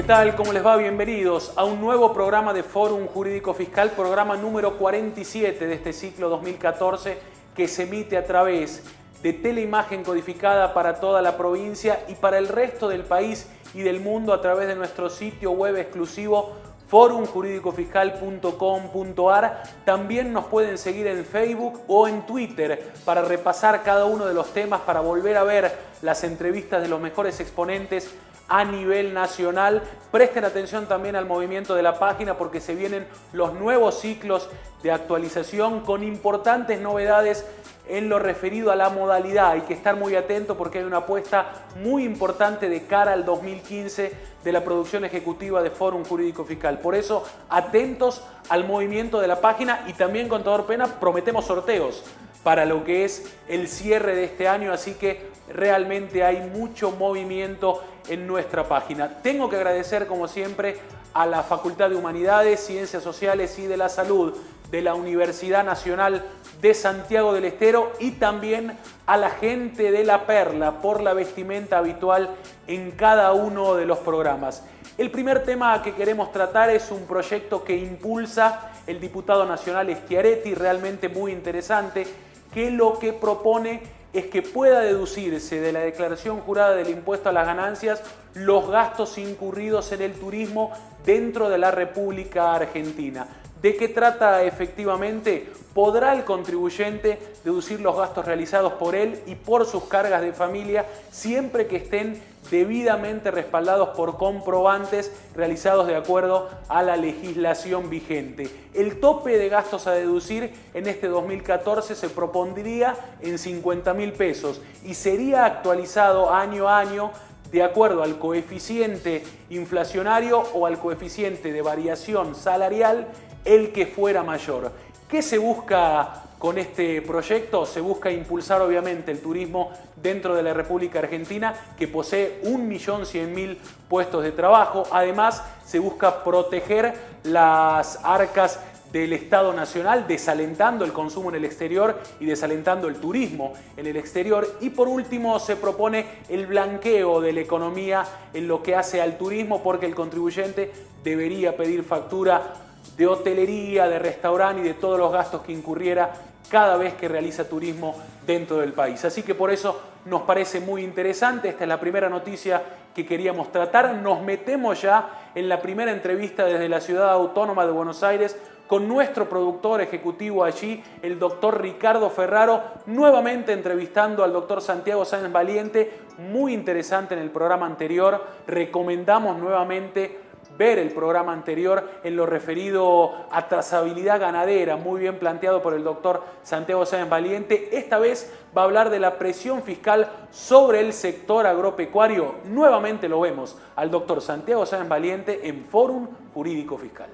¿Qué tal? ¿Cómo les va? Bienvenidos a un nuevo programa de Fórum Jurídico Fiscal, programa número 47 de este ciclo 2014 que se emite a través de teleimagen codificada para toda la provincia y para el resto del país y del mundo a través de nuestro sitio web exclusivo forumjuridicofiscal.com.ar. También nos pueden seguir en Facebook o en Twitter para repasar cada uno de los temas, para volver a ver las entrevistas de los mejores exponentes a nivel nacional. Presten atención también al movimiento de la página porque se vienen los nuevos ciclos de actualización con importantes novedades en lo referido a la modalidad. Hay que estar muy atento porque hay una apuesta muy importante de cara al 2015 de la producción ejecutiva de Fórum Jurídico Fiscal. Por eso, atentos al movimiento de la página y también, contador Pena, prometemos sorteos para lo que es el cierre de este año, así que realmente hay mucho movimiento en nuestra página. Tengo que agradecer, como siempre, a la Facultad de Humanidades, Ciencias Sociales y de la Salud de la Universidad Nacional de Santiago del Estero y también a la gente de La Perla por la vestimenta habitual en cada uno de los programas. El primer tema que queremos tratar es un proyecto que impulsa el diputado nacional Schiaretti, realmente muy interesante, que lo que propone es que pueda deducirse de la declaración jurada del impuesto a las ganancias los gastos incurridos en el turismo dentro de la República Argentina. ¿De qué trata efectivamente? ¿Podrá el contribuyente deducir los gastos realizados por él y por sus cargas de familia siempre que estén debidamente respaldados por comprobantes realizados de acuerdo a la legislación vigente? El tope de gastos a deducir en este 2014 se propondría en 50.000 pesos y sería actualizado año a año de acuerdo al coeficiente inflacionario o al coeficiente de variación salarial, el que fuera mayor. ¿Qué se busca con este proyecto? Se busca impulsar obviamente el turismo dentro de la República Argentina, que posee 1.100.000 puestos de trabajo. Además, se busca proteger las arcas del Estado Nacional, desalentando el consumo en el exterior y desalentando el turismo en el exterior. Y por último, se propone el blanqueo de la economía en lo que hace al turismo, porque el contribuyente debería pedir factura de hotelería, de restaurante y de todos los gastos que incurriera cada vez que realiza turismo dentro del país. Así que por eso nos parece muy interesante. Esta es la primera noticia que queríamos tratar. Nos metemos ya en la primera entrevista desde la Ciudad Autónoma de Buenos Aires con nuestro productor ejecutivo allí, el doctor Ricardo Ferraro, nuevamente entrevistando al doctor Santiago Sáenz Valiente. Muy interesante en el programa anterior. Recomendamos nuevamente ver el programa anterior en lo referido a trazabilidad ganadera, muy bien planteado por el doctor Santiago Sáenz Valiente. Esta vez va a hablar de la presión fiscal sobre el sector agropecuario. Nuevamente lo vemos al doctor Santiago Sáenz Valiente en Fórum Jurídico Fiscal.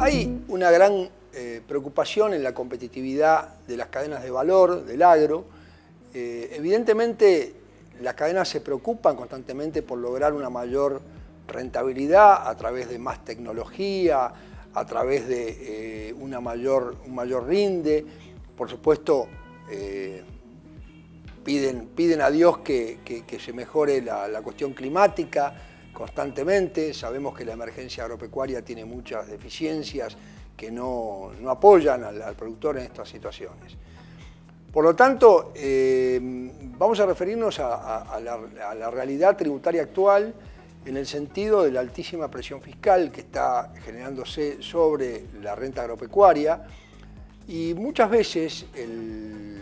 Hay una gran preocupación en la competitividad de las cadenas de valor, del agro. Evidentemente, las cadenas se preocupan constantemente por lograr una mayor rentabilidad a través de más tecnología, a través de un mayor rinde. Por supuesto, piden a Dios que se mejore la cuestión climática constantemente. Sabemos que la emergencia agropecuaria tiene muchas deficiencias que no apoyan al productor en estas situaciones. Por lo tanto, vamos a referirnos a la realidad tributaria actual en el sentido de la altísima presión fiscal que está generándose sobre la renta agropecuaria, y muchas veces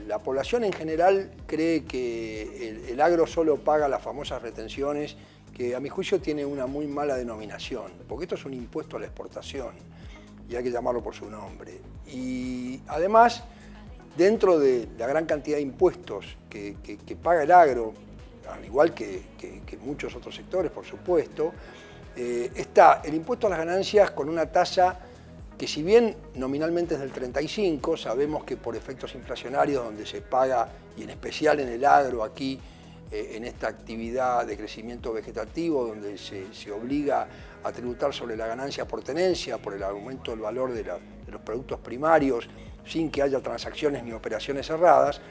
la población en general cree que el agro solo paga las famosas retenciones, que a mi juicio tiene una muy mala denominación, porque esto es un impuesto a la exportación y hay que llamarlo por su nombre. Y además dentro de la gran cantidad de impuestos que paga el agro, al igual que muchos otros sectores, por supuesto, está el impuesto a las ganancias con una tasa que, si bien nominalmente es del 35, sabemos que por efectos inflacionarios donde se paga, y en especial en el agro aquí, en esta actividad de crecimiento vegetativo, donde se obliga a tributar sobre la ganancia por tenencia, por el aumento del valor de los productos primarios, sin que haya transacciones ni operaciones cerradas,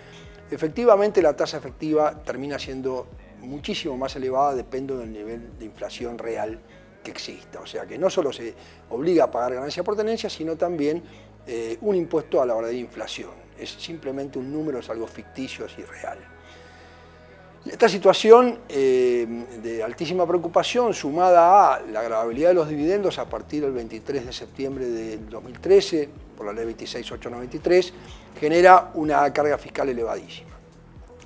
efectivamente la tasa efectiva termina siendo muchísimo más elevada, depende del nivel de inflación real que exista. O sea que no solo se obliga a pagar ganancia por tenencia, sino también un impuesto a la verdadera inflación. Es simplemente un número, es algo ficticio, es irreal. Esta situación de altísima preocupación, sumada a la gravabilidad de los dividendos a partir del 23 de septiembre del 2013, por la ley 26893, genera una carga fiscal elevadísima.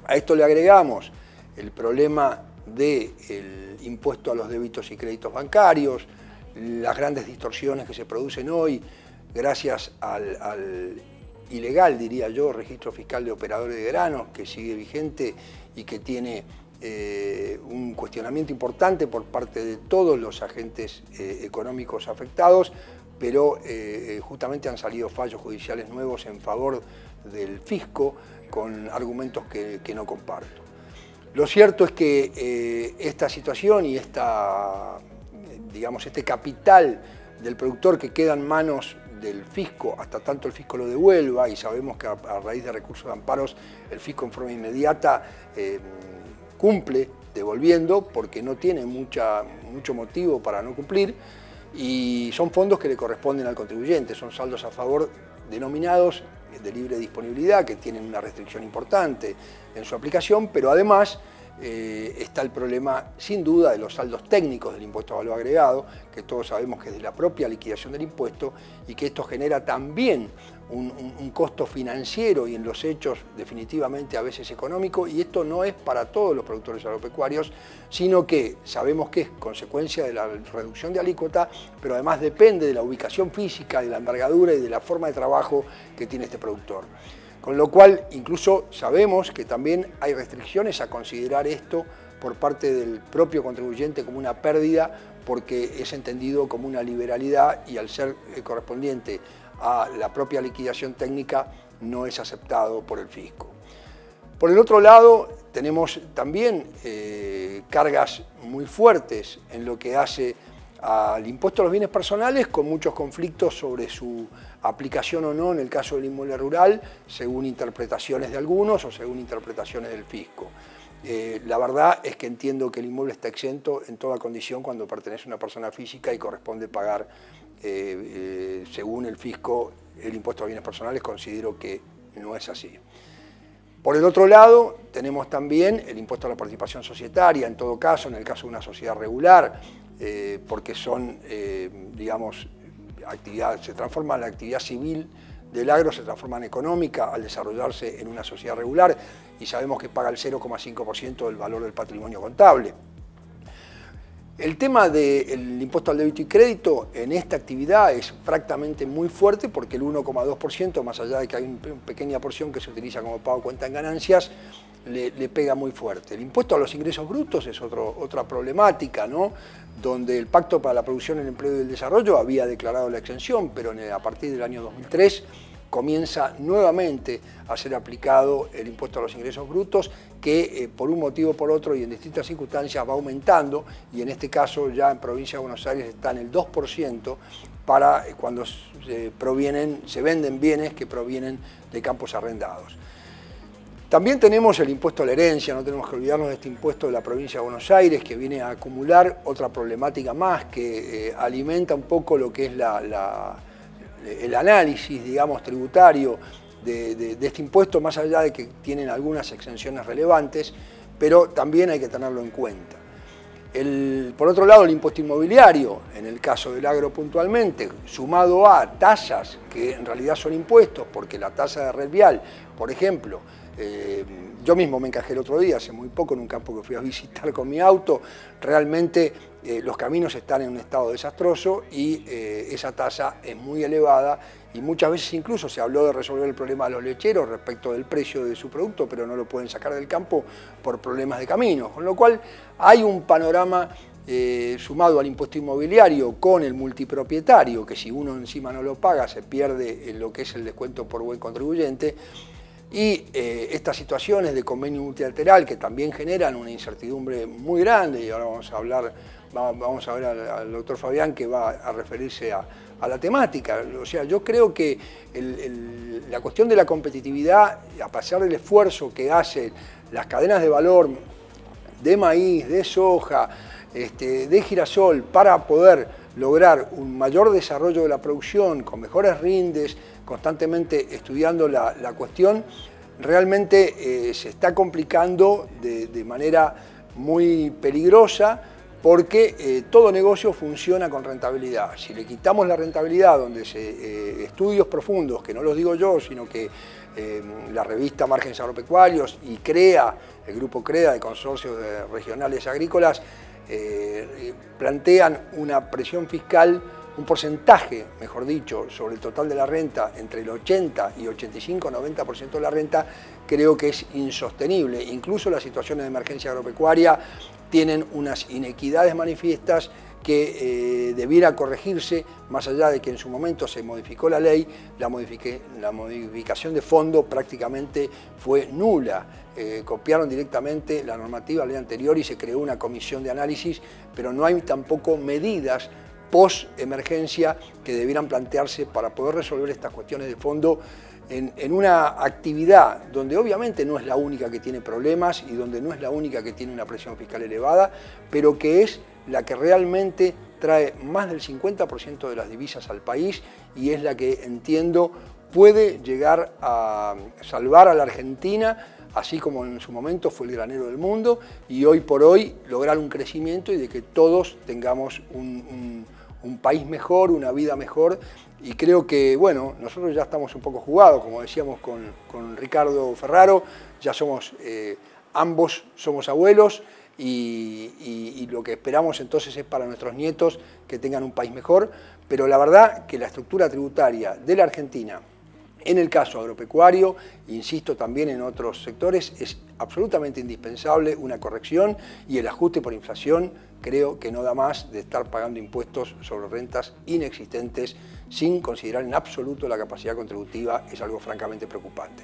A esto le agregamos el problema del impuesto a los débitos y créditos bancarios, las grandes distorsiones que se producen hoy gracias al ilegal, diría yo, registro fiscal de operadores de granos, que sigue vigente y que tiene un cuestionamiento importante por parte de todos los agentes económicos afectados, pero justamente han salido fallos judiciales nuevos en favor del fisco con argumentos que no comparto. Lo cierto es que esta situación y digamos, este capital del productor que queda en manos del fisco, hasta tanto el fisco lo devuelva, y sabemos que a raíz de recursos de amparos el fisco en forma inmediata cumple devolviendo porque no tiene mucho motivo para no cumplir, y son fondos que le corresponden al contribuyente, son saldos a favor denominados de libre disponibilidad que tienen una restricción importante en su aplicación, pero además está el problema sin duda de los saldos técnicos del impuesto a valor agregado, que todos sabemos que es de la propia liquidación del impuesto y que esto genera también un costo financiero y en los hechos definitivamente a veces económico, y esto no es para todos los productores agropecuarios, sino que sabemos que es consecuencia de la reducción de alícuota, pero además depende de la ubicación física, de la envergadura y de la forma de trabajo que tiene este productor. Con lo cual, incluso sabemos que también hay restricciones a considerar esto por parte del propio contribuyente como una pérdida, porque es entendido como una liberalidad y al ser correspondiente a la propia liquidación técnica no es aceptado por el fisco. Por el otro lado, tenemos también cargas muy fuertes en lo que hace al impuesto a los bienes personales, con muchos conflictos sobre su aplicación o no en el caso del inmueble rural, según interpretaciones de algunos o según interpretaciones del fisco. La verdad es que entiendo que el inmueble está exento en toda condición cuando pertenece a una persona física y corresponde pagar, según el fisco, el impuesto a bienes personales. Considero que no es así. Por el otro lado, tenemos también el impuesto a la participación societaria, en todo caso, en el caso de una sociedad regular, porque son, digamos, se transforma la actividad civil del agro, se transforma en económica al desarrollarse en una sociedad regular, y sabemos que paga el 0,5% del valor del patrimonio contable. El tema del impuesto al débito y crédito en esta actividad es francamente muy fuerte, porque el 1,2%, más allá de que hay una pequeña porción que se utiliza como pago cuenta en ganancias, le pega muy fuerte. El impuesto a los ingresos brutos es otra problemática, ¿no? Donde el Pacto para la Producción, el Empleo y el Desarrollo había declarado la exención, pero a partir del año 2003 comienza nuevamente a ser aplicado el impuesto a los ingresos brutos, que por un motivo o por otro y en distintas circunstancias va aumentando, y en este caso ya en Provincia de Buenos Aires está en el 2% para cuando se venden bienes que provienen de campos arrendados. También tenemos el impuesto a la herencia, no tenemos que olvidarnos de este impuesto de la Provincia de Buenos Aires, que viene a acumular otra problemática más que alimenta un poco lo que es el análisis, digamos, tributario de este impuesto, más allá de que tienen algunas exenciones relevantes, pero también hay que tenerlo en cuenta. Por otro lado, el impuesto inmobiliario, en el caso del agro puntualmente, sumado a tasas que en realidad son impuestos, porque la tasa de red vial, por ejemplo, yo mismo me encajé el otro día, hace muy poco, en un campo que fui a visitar con mi auto, realmente los caminos están en un estado desastroso y esa tasa es muy elevada y muchas veces incluso se habló de resolver el problema de los lecheros respecto del precio de su producto, pero no lo pueden sacar del campo por problemas de caminos, con lo cual hay un panorama sumado al impuesto inmobiliario con el multipropietario, que si uno encima no lo paga se pierde lo que es el descuento por buen contribuyente, y estas situaciones de convenio multilateral que también generan una incertidumbre muy grande, y ahora vamos a ver al doctor Fabián, que va a referirse a la temática. O sea, yo creo que la cuestión de la competitividad, a pesar del esfuerzo que hacen las cadenas de valor de maíz, de soja, de girasol, para poder lograr un mayor desarrollo de la producción, con mejores rindes, constantemente estudiando la cuestión, realmente se está complicando de manera muy peligrosa, porque todo negocio funciona con rentabilidad. Si le quitamos la rentabilidad, donde estudios profundos, que no los digo yo, sino que la revista Márgenes Agropecuarios y CREA, el grupo CREA de Consorcios Regionales Agrícolas, plantean una presión fiscal, un porcentaje, mejor dicho, sobre el total de la renta, entre el 80 y 85-90% de la renta, creo que es insostenible. Incluso las situaciones de emergencia agropecuaria tienen unas inequidades manifiestas que debiera corregirse, más allá de que en su momento se modificó la ley, la modificación de fondo prácticamente fue nula. Copiaron directamente la normativa, la ley anterior, y se creó una comisión de análisis, pero no hay tampoco medidas post-emergencia que debieran plantearse para poder resolver estas cuestiones de fondo en una actividad donde obviamente no es la única que tiene problemas y donde no es la única que tiene una presión fiscal elevada, pero que es la que realmente trae más del 50% de las divisas al país y es la que, entiendo, puede llegar a salvar a la Argentina, así como en su momento fue el granero del mundo, y hoy por hoy lograr un crecimiento y de que todos tengamos un país mejor, una vida mejor. Y creo que, bueno, nosotros ya estamos un poco jugados, como decíamos con Ricardo Ferraro, ya somos, ambos somos abuelos y lo que esperamos entonces es para nuestros nietos que tengan un país mejor, pero la verdad que la estructura tributaria de la Argentina, en el caso agropecuario, insisto también en otros sectores, es absolutamente indispensable una corrección y el ajuste por inflación creo que no da más de estar pagando impuestos sobre rentas inexistentes sin considerar en absoluto la capacidad contributiva, es algo francamente preocupante.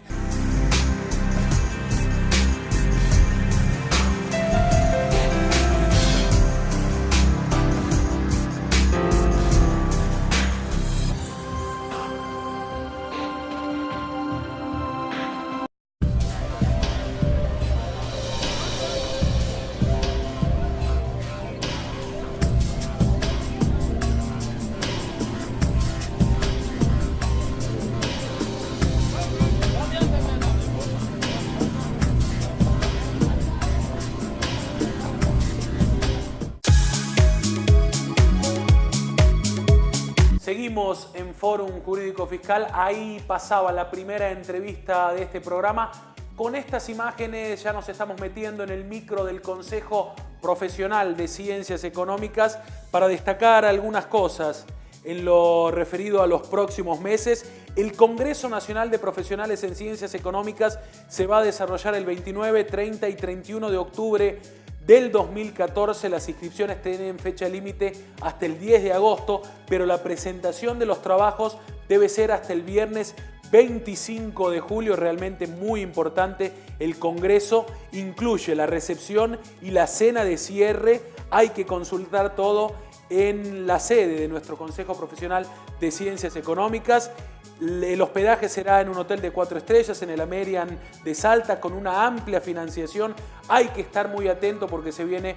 Seguimos en Fórum Jurídico Fiscal, ahí pasaba la primera entrevista de este programa. Con estas imágenes ya nos estamos metiendo en el micro del Consejo Profesional de Ciencias Económicas para destacar algunas cosas en lo referido a los próximos meses. El Congreso Nacional de Profesionales en Ciencias Económicas se va a desarrollar el 29, 30 y 31 de octubre del 2014. Las inscripciones tienen fecha límite hasta el 10 de agosto, pero la presentación de los trabajos debe ser hasta el viernes 25 de julio. Realmente muy importante. El Congreso incluye la recepción y la cena de cierre. Hay que consultar todo en la sede de nuestro Consejo Profesional de Ciencias Económicas. El hospedaje será en un hotel de 4 estrellas en el Amerian de Salta con una amplia financiación. Hay que estar muy atento porque se viene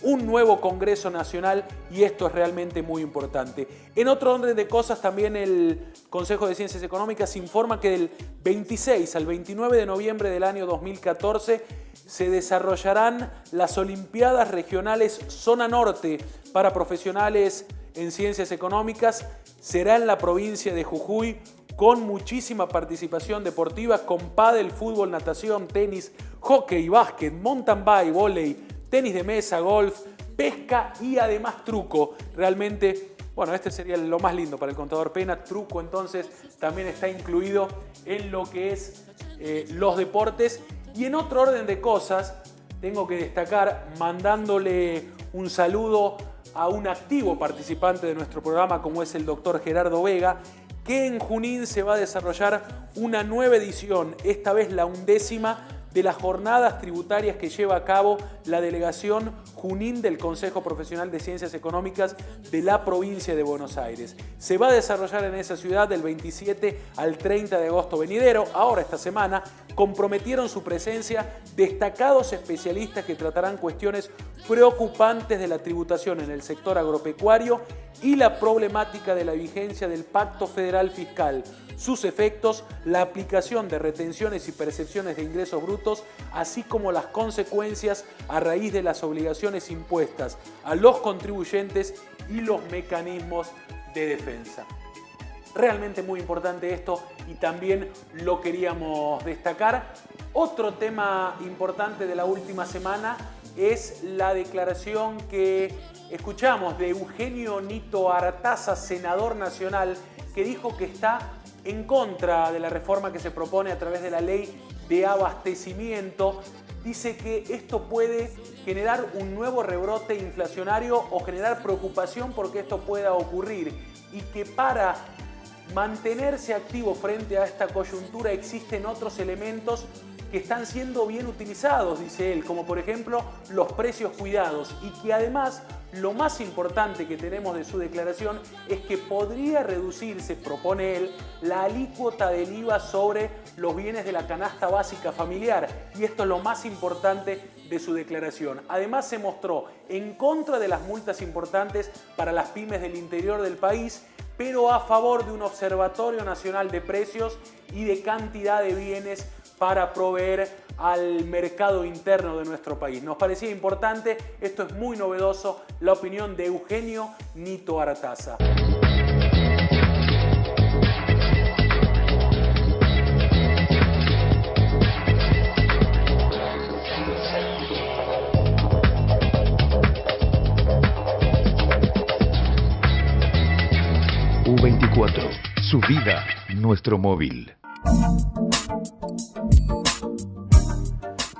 un nuevo Congreso Nacional y esto es realmente muy importante. En otro orden de cosas, también el Consejo de Ciencias Económicas informa que del 26 al 29 de noviembre del año 2014 se desarrollarán las Olimpiadas Regionales Zona Norte para profesionales en Ciencias Económicas. Será en la provincia de Jujuy con muchísima participación deportiva, con pádel, fútbol, natación, tenis, hockey, básquet, mountain bike, vóley, tenis de mesa, golf, pesca y además truco. Realmente, bueno, este sería lo más lindo para el contador Pena. Truco entonces también está incluido en lo que es los deportes. Y en otro orden de cosas, tengo que destacar, mandándole un saludo a un activo participante de nuestro programa como es el doctor Gerardo Vega, que en Junín se va a desarrollar una nueva edición, esta vez la 11ª, de las jornadas tributarias que lleva a cabo la delegación Junín del Consejo Profesional de Ciencias Económicas de la provincia de Buenos Aires. Se va a desarrollar en esa ciudad del 27 al 30 de agosto venidero. Ahora, esta semana, comprometieron su presencia destacados especialistas que tratarán cuestiones preocupantes de la tributación en el sector agropecuario y la problemática de la vigencia del Pacto Federal Fiscal, sus efectos, la aplicación de retenciones y percepciones de ingresos brutos, así como las consecuencias a raíz de las obligaciones impuestas a los contribuyentes y los mecanismos de defensa. Realmente muy importante esto y también lo queríamos destacar. Otro tema importante de la última semana es la declaración que escuchamos de Eugenio Nito Artaza, senador nacional, que dijo que está en contra de la reforma que se propone a través de la ley de abastecimiento. Dice que esto puede generar un nuevo rebrote inflacionario o generar preocupación porque esto pueda ocurrir y que para mantenerse activo frente a esta coyuntura existen otros elementos que están siendo bien utilizados, dice él, como por ejemplo los precios cuidados, y que además lo más importante que tenemos de su declaración es que podría reducirse, propone él, la alícuota del IVA sobre los bienes de la canasta básica familiar, y esto es lo más importante de su declaración. Además se mostró en contra de las multas importantes para las pymes del interior del país, pero a favor de un observatorio nacional de precios y de cantidad de bienes para proveer al mercado interno de nuestro país. Nos parecía importante, esto es muy novedoso, la opinión de Eugenio Nito Artaza. U24, su vida, nuestro móvil.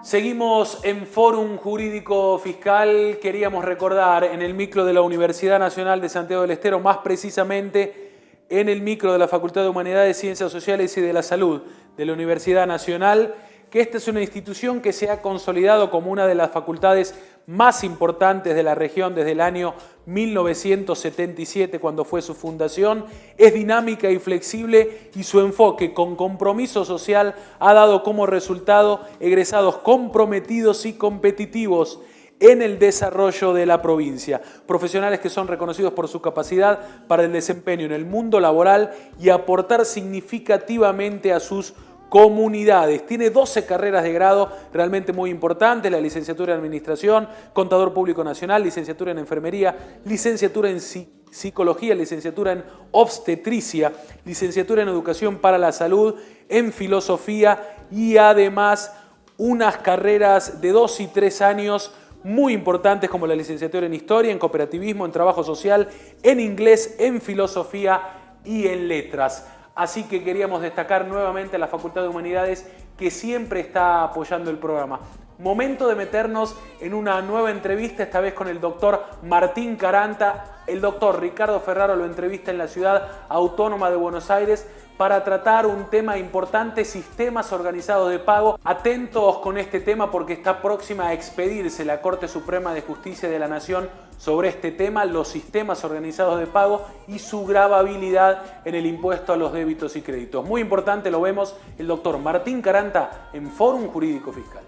Seguimos en Fórum Jurídico Fiscal. Queríamos recordar en el micro de la Universidad Nacional de Santiago del Estero, más precisamente en el micro de la Facultad de Humanidades, Ciencias Sociales y de la Salud de la Universidad Nacional, que esta es una institución que se ha consolidado como una de las facultades más importantes de la región desde el año 1977, cuando fue su fundación. Es dinámica y flexible y su enfoque con compromiso social ha dado como resultado egresados comprometidos y competitivos en el desarrollo de la provincia. Profesionales que son reconocidos por su capacidad para el desempeño en el mundo laboral y aportar significativamente a sus comunidades. Tiene 12 carreras de grado realmente muy importantes: la licenciatura en Administración, Contador Público Nacional, licenciatura en Enfermería, licenciatura en Psicología, licenciatura en Obstetricia, licenciatura en Educación para la Salud, en Filosofía y además unas carreras de 2 y 3 años muy importantes como la licenciatura en Historia, en Cooperativismo, en Trabajo Social, en Inglés, en Filosofía y en Letras. Así que queríamos destacar nuevamente a la Facultad de Humanidades, que siempre está apoyando el programa. Momento de meternos en una nueva entrevista, esta vez con el doctor Martín Caranta. El doctor Ricardo Ferraro lo entrevista en la Ciudad Autónoma de Buenos Aires para tratar un tema importante: sistemas organizados de pago. Atentos con este tema porque está próxima a expedirse la Corte Suprema de Justicia de la Nación sobre este tema, los sistemas organizados de pago y su gravabilidad en el impuesto a los débitos y créditos. Muy importante, lo vemos el doctor Martín Caranta en Fórum Jurídico Fiscal.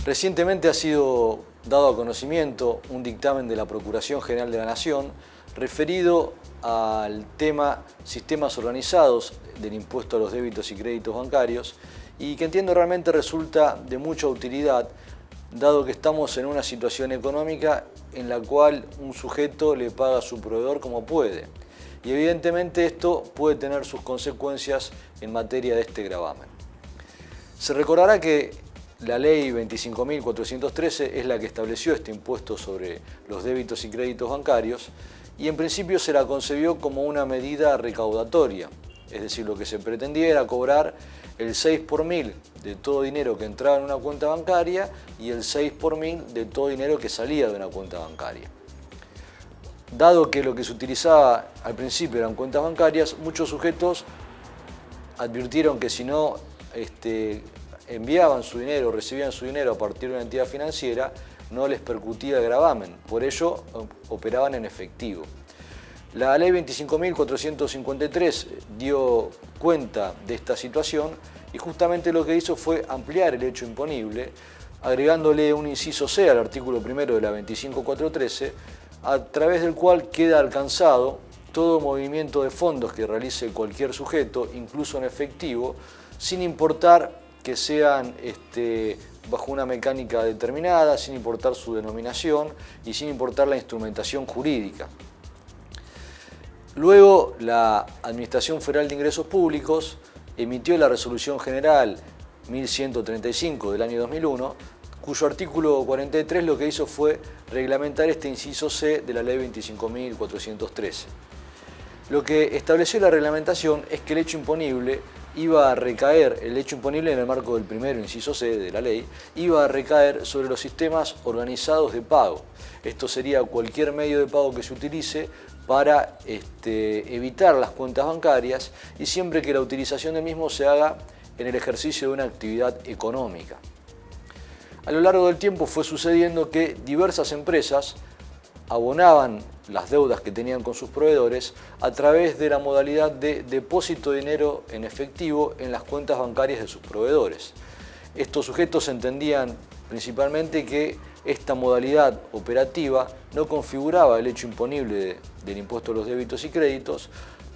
Recientemente ha sido dado a conocimiento un dictamen de la Procuración General de la Nación referido al tema sistemas organizados del impuesto a los débitos y créditos bancarios, y que entiendo realmente resulta de mucha utilidad, dado que estamos en una situación económica en la cual un sujeto le paga a su proveedor como puede. Y evidentemente esto puede tener sus consecuencias en materia de este gravamen. Se recordará que la ley 25.413 es la que estableció este impuesto sobre los débitos y créditos bancarios y en principio se la concebió como una medida recaudatoria. Es decir, lo que se pretendía era cobrar el 6 por mil de todo dinero que entraba en una cuenta bancaria y el 6 por mil de todo dinero que salía de una cuenta bancaria. Dado que lo que se utilizaba al principio eran cuentas bancarias, muchos sujetos advirtieron que si no enviaban su dinero, recibían su dinero a partir de una entidad financiera, no les percutía el gravamen, por ello operaban en efectivo. La ley 25.453 dio cuenta de esta situación y justamente lo que hizo fue ampliar el hecho imponible, agregándole un inciso C al artículo 1 de la 25.413, a través del cual queda alcanzado todo movimiento de fondos que realice cualquier sujeto, incluso en efectivo, sin importar que sean bajo una mecánica determinada, sin importar su denominación y sin importar la instrumentación jurídica. Luego, la Administración Federal de Ingresos Públicos emitió la Resolución General 1135 del año 2001, cuyo artículo 43 lo que hizo fue reglamentar este inciso C de la ley 25.413. Lo que estableció la reglamentación es que el hecho imponible iba a recaer, el hecho imponible en el marco del primero inciso C de la ley, iba a recaer sobre los sistemas organizados de pago. Esto sería cualquier medio de pago que se utilice para evitar las cuentas bancarias y siempre que la utilización del mismo se haga en el ejercicio de una actividad económica. A lo largo del tiempo fue sucediendo que diversas empresas abonaban las deudas que tenían con sus proveedores a través de la modalidad de depósito de dinero en efectivo en las cuentas bancarias de sus proveedores. Estos sujetos entendían principalmente que esta modalidad operativa no configuraba el hecho imponible del impuesto a los débitos y créditos,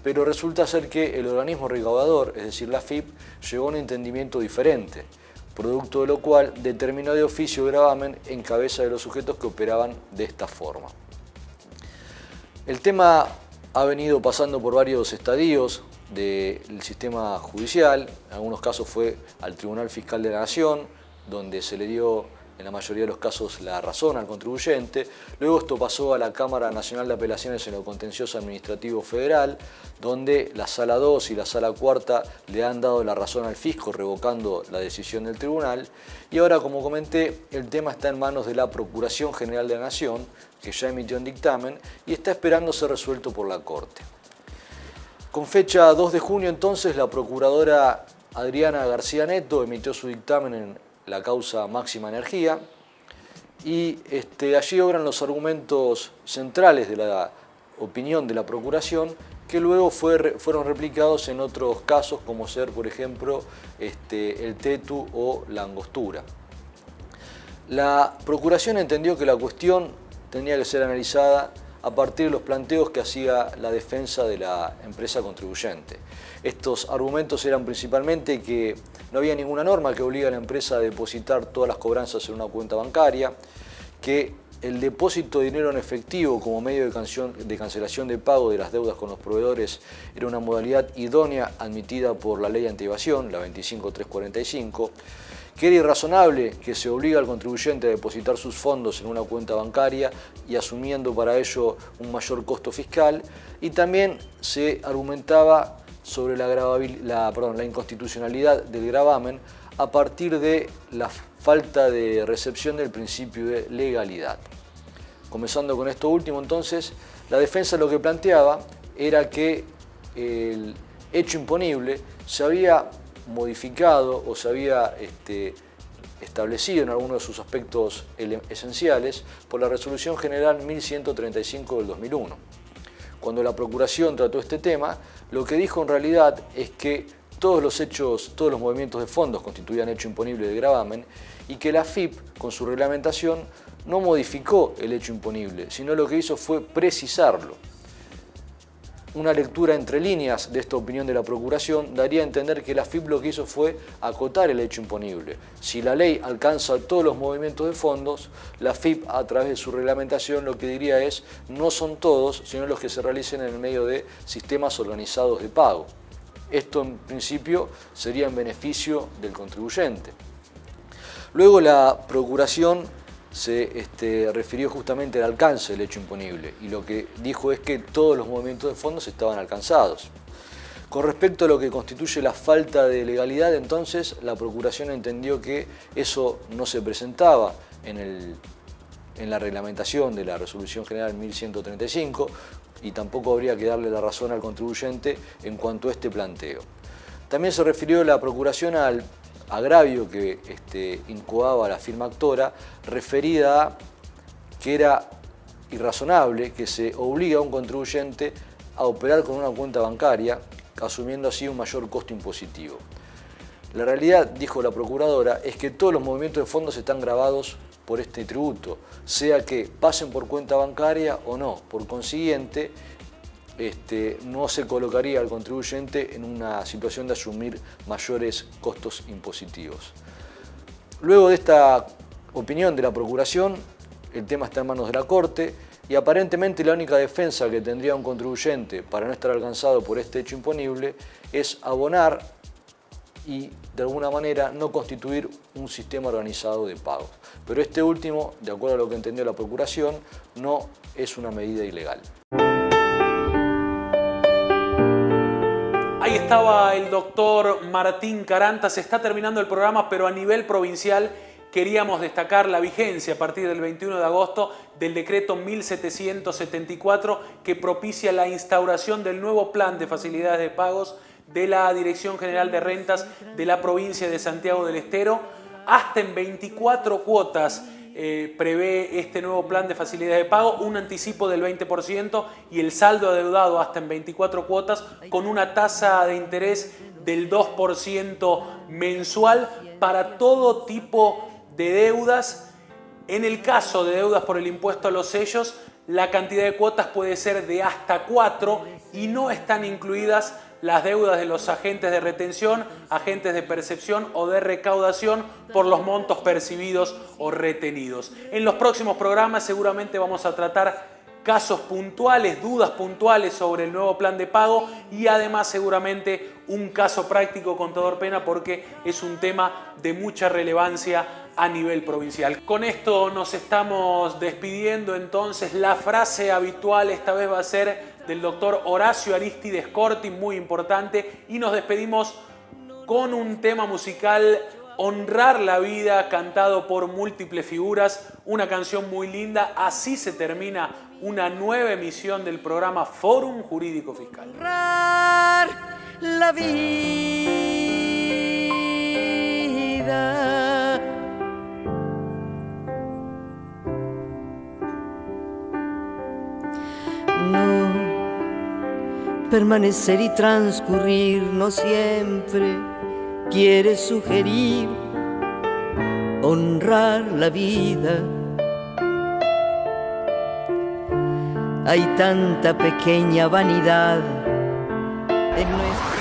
pero resulta ser que el organismo recaudador, es decir, la AFIP, llegó a un entendimiento diferente, producto de lo cual determinó de oficio gravamen en cabeza de los sujetos que operaban de esta forma. El tema ha venido pasando por varios estadios del sistema judicial, en algunos casos fue al Tribunal Fiscal de la Nación, donde se le dio en la mayoría de los casos la razón al contribuyente. Luego esto pasó a la Cámara Nacional de Apelaciones en lo Contencioso Administrativo Federal, donde la Sala 2 y la Sala 4 le han dado la razón al fisco, revocando la decisión del tribunal. Y ahora, como comenté, el tema está en manos de la Procuración General de la Nación, que ya emitió un dictamen y está esperando ser resuelto por la Corte. Con fecha 2 de junio, entonces, la procuradora Adriana García Neto emitió su dictamen en la causa Máxima Energía y allí obran los argumentos centrales de la opinión de la Procuración que luego fueron replicados en otros casos como ser, por ejemplo, el TETU o la angostura. La Procuración entendió que la cuestión tenía que ser analizada a partir de los planteos que hacía la defensa de la empresa contribuyente. Estos argumentos eran principalmente que no había ninguna norma que obligue a la empresa a depositar todas las cobranzas en una cuenta bancaria, que el depósito de dinero en efectivo como medio de cancelación de pago de las deudas con los proveedores era una modalidad idónea admitida por la ley antievasión, la 25.345, que era irrazonable que se obliga al contribuyente a depositar sus fondos en una cuenta bancaria y asumiendo para ello un mayor costo fiscal, y también se argumentaba sobre la inconstitucionalidad del gravamen a partir de la falta de recepción del principio de legalidad. Comenzando con esto último, entonces, la defensa lo que planteaba era que el hecho imponible se había modificado o se había establecido en algunos de sus aspectos esenciales por la Resolución General 1135 del 2001. Cuando la Procuración trató este tema, lo que dijo en realidad es que todos los movimientos de fondos constituían hecho imponible de gravamen y que la AFIP, con su reglamentación, no modificó el hecho imponible, sino lo que hizo fue precisarlo. una lectura entre líneas de esta opinión de la Procuración daría a entender que la AFIP lo que hizo fue acotar el hecho imponible. Si la ley alcanza todos los movimientos de fondos, la AFIP a través de su reglamentación lo que diría es no son todos, sino los que se realicen en el medio de sistemas organizados de pago. Esto en principio sería en beneficio del contribuyente. Luego la Procuración se refirió justamente al alcance del hecho imponible y lo que dijo es que todos los movimientos de fondos estaban alcanzados. Con respecto a lo que constituye la falta de legalidad, entonces la Procuración entendió que eso no se presentaba en la reglamentación de la Resolución General 1135 y tampoco habría que darle la razón al contribuyente en cuanto a este planteo. También se refirió la Procuración al agravio que incoaba la firma actora, referida a que era irrazonable que se obligue a un contribuyente a operar con una cuenta bancaria, asumiendo así un mayor costo impositivo. La realidad, dijo la Procuradora, es que todos los movimientos de fondos están gravados por este tributo, sea que pasen por cuenta bancaria o no. Por consiguiente, no se colocaría al contribuyente en una situación de asumir mayores costos impositivos. Luego de esta opinión de la Procuración, el tema está en manos de la Corte y aparentemente la única defensa que tendría un contribuyente para no estar alcanzado por este hecho imponible es abonar y de alguna manera no constituir un sistema organizado de pagos. Pero este último, de acuerdo a lo que entendió la Procuración, no es una medida ilegal. Ahí estaba el doctor Martín Caranta. Se está terminando el programa, pero a nivel provincial queríamos destacar la vigencia a partir del 21 de agosto del decreto 1774 que propicia la instauración del nuevo plan de facilidades de pagos de la Dirección General de Rentas de la provincia de Santiago del Estero. Hasta en 24 cuotas prevé este nuevo plan de facilidades de pago, un anticipo del 20% y el saldo adeudado hasta en 24 cuotas con una tasa de interés del 2% mensual para todo tipo de deudas. En el caso de deudas por el impuesto a los sellos, la cantidad de cuotas puede ser de hasta 4 y no están incluidas las deudas de los agentes de retención, agentes de percepción o de recaudación por los montos percibidos o retenidos. En los próximos programas seguramente vamos a tratar casos puntuales, dudas puntuales sobre el nuevo plan de pago y además seguramente un caso práctico, contador Pena, porque es un tema de mucha relevancia a nivel provincial. Con esto nos estamos despidiendo entonces. La frase habitual esta vez va a ser del doctor Horacio Aristides Corti, muy importante, y nos despedimos con un tema musical, Honrar la Vida, cantado por múltiples figuras, una canción muy linda. Así se termina una nueva emisión del programa Fórum Jurídico Fiscal. Honrar la vida, no permanecer y transcurrir no siempre quiere sugerir honrar la vida. Hay tanta pequeña vanidad en nuestra